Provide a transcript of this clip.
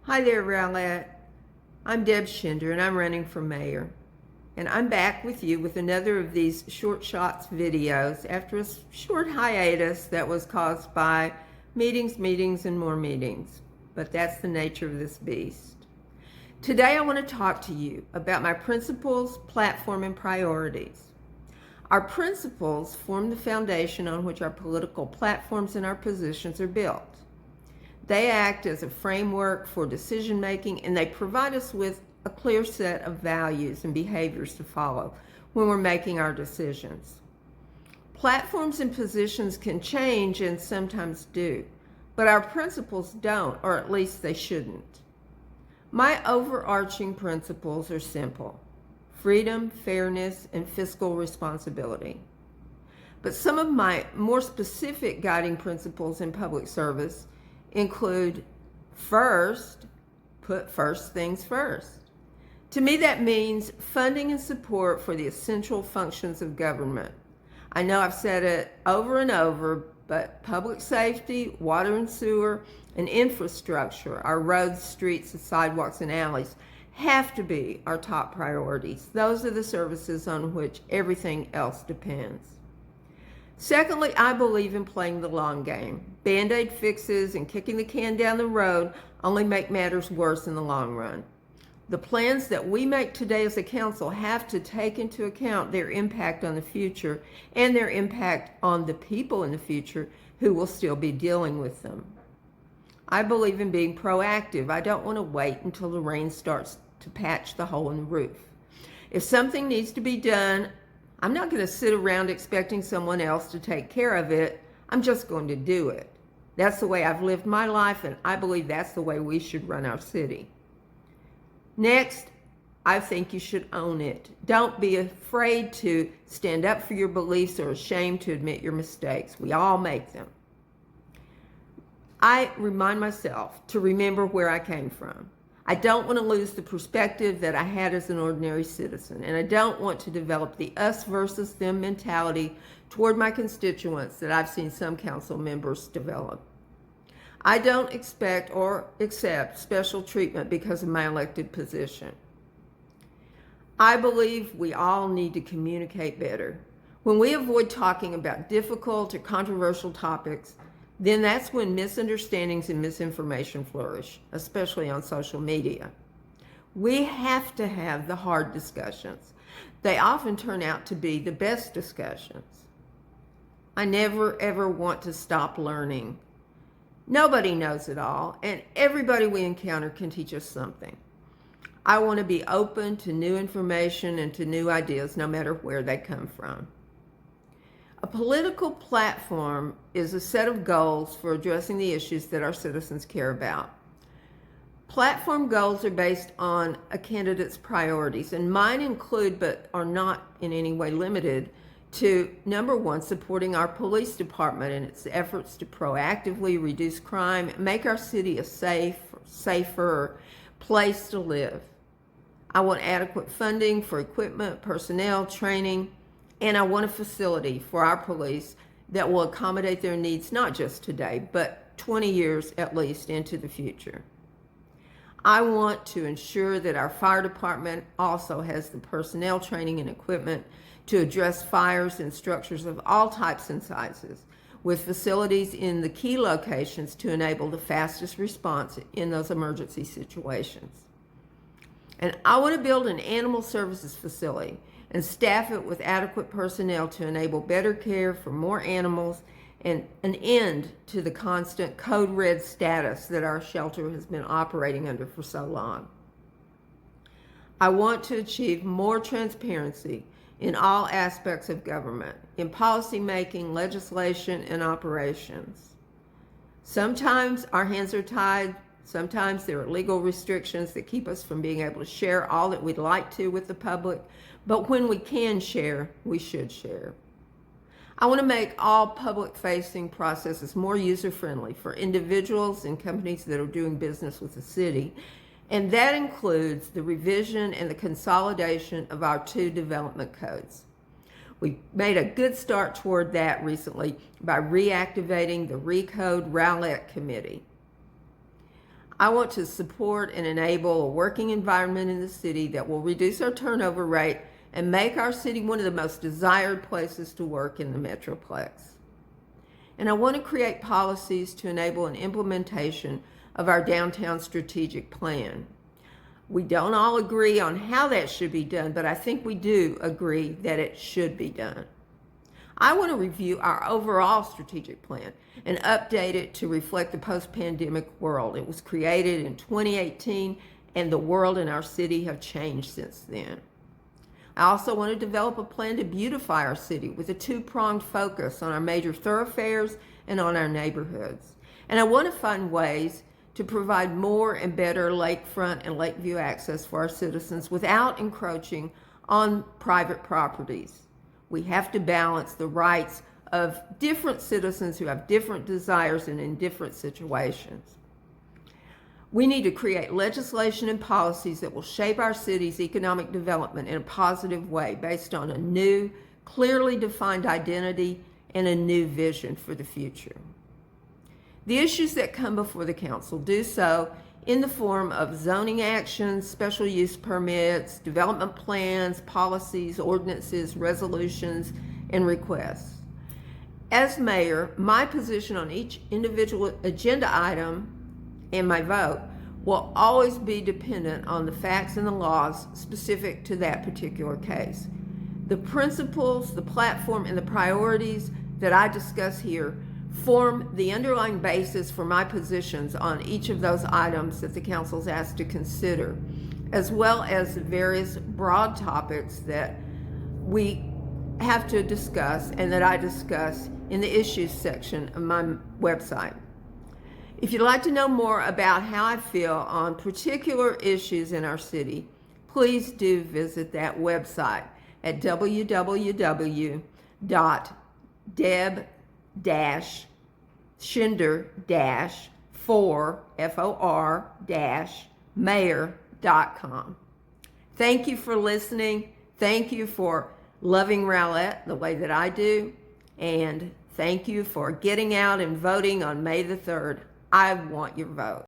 Hi there, Rowlett. I'm Deb Schinder, and I'm running for mayor. And I'm back with you with another of these short shots videos after a short hiatus that was caused by meetings, and more meetings. But that's the nature of this beast. Today, I want to talk to you about my principles, platform, and priorities. Our principles form the foundation on which our political platforms and our positions are built. They act as a framework for decision making, and they provide us with a clear set of values and behaviors to follow when we're making our decisions. Platforms and positions can change and sometimes do, but our principles don't, or at least they shouldn't. My overarching principles are simple: freedom, fairness, and fiscal responsibility. But some of my more specific guiding principles in public service include: first, put first things first. To me, that means funding and support for the essential functions of government. I know I've said it over and over, but public safety, water and sewer, and infrastructure, our roads, streets, sidewalks, and alleys, have to be our top priorities. Those are the services on which everything else depends. Secondly, I believe in playing the long game. Band-aid fixes and kicking the can down the road only make matters worse in the long run. The plans that we make today as a council have to take into account their impact on the future and their impact on the people in the future who will still be dealing with them. I believe in being proactive. I don't want to wait until the rain starts to patch the hole in the roof. If something needs to be done, I'm not going to sit around expecting someone else to take care of it. I'm just going to do it. That's the way I've lived my life, and I believe that's the way we should run our city. Next, I think you should own it. Don't be afraid to stand up for your beliefs or ashamed to admit your mistakes. We all make them. I remind myself to remember where I came from. I don't want to lose the perspective that I had as an ordinary citizen, and I don't want to develop the us versus them mentality toward my constituents that I've seen some council members develop. I don't expect or accept special treatment because of my elected position. I believe we all need to communicate better. When we avoid talking about difficult or controversial topics, then that's when misunderstandings and misinformation flourish, especially on social media. We have to have the hard discussions. They often turn out to be the best discussions. I never ever want to stop learning. Nobody knows it all, and everybody we encounter can teach us something. I want to be open to new information and to new ideas, no matter where they come from. A political platform is a set of goals for addressing the issues that our citizens care about. Platform goals are based on a candidate's priorities, and mine include, but are not in any way limited to, number one, supporting our police department in its efforts to proactively reduce crime, make our city a safer place to live. I want adequate funding for equipment, personnel, training, and I want a facility for our police that will accommodate their needs, not just today, but 20 years at least into the future. I want to ensure that our fire department also has the personnel, training, and equipment to address fires in structures of all types and sizes, with facilities in the key locations to enable the fastest response in those emergency situations. And I want to build an animal services facility and staff it with adequate personnel to enable better care for more animals and an end to the constant code red status that our shelter has been operating under for so long. I want to achieve more transparency in all aspects of government, in policy making, legislation, and operations. Sometimes our hands are tied. Sometimes there are legal restrictions that keep us from being able to share all that we'd like to with the public. But when we can share, we should share. I want to make all public-facing processes more user-friendly for individuals and companies that are doing business with the city. And that includes the revision and the consolidation of our 2 development codes. We made a good start toward that recently by reactivating the RECODE Rowlett Committee. I want to support and enable a working environment in the city that will reduce our turnover rate and make our city one of the most desired places to work in the Metroplex. And I want to create policies to enable an implementation of our downtown strategic plan. We don't all agree on how that should be done, but I think we do agree that it should be done. I want to review our overall strategic plan and update it to reflect the post-pandemic world. It was created in 2018, and the world and our city have changed since then. I also want to develop a plan to beautify our city with a two-pronged focus on our major thoroughfares and on our neighborhoods. And I want to find ways to provide more and better lakefront and lakeview access for our citizens without encroaching on private properties. We have to balance the rights of different citizens who have different desires and in different situations. We need to create legislation and policies that will shape our city's economic development in a positive way based on a new, clearly defined identity and a new vision for the future. The issues that come before the council do so in the form of zoning actions, special use permits, development plans, policies, ordinances, resolutions, and requests. As mayor, my position on each individual agenda item and my vote will always be dependent on the facts and the laws specific to that particular case. The principles, the platform, and the priorities that I discuss here form the underlying basis for my positions on each of those items that the council is asked to consider, as well as the various broad topics that we have to discuss and that I discuss in the issues section of my website. If you'd like to know more about how I feel on particular issues in our city, please do visit that website at www.deb-shinder-mayor.com. Thank you for listening. Thank you for loving Rowlett the way that I do. And thank you for getting out and voting on May the 3rd. I want your vote.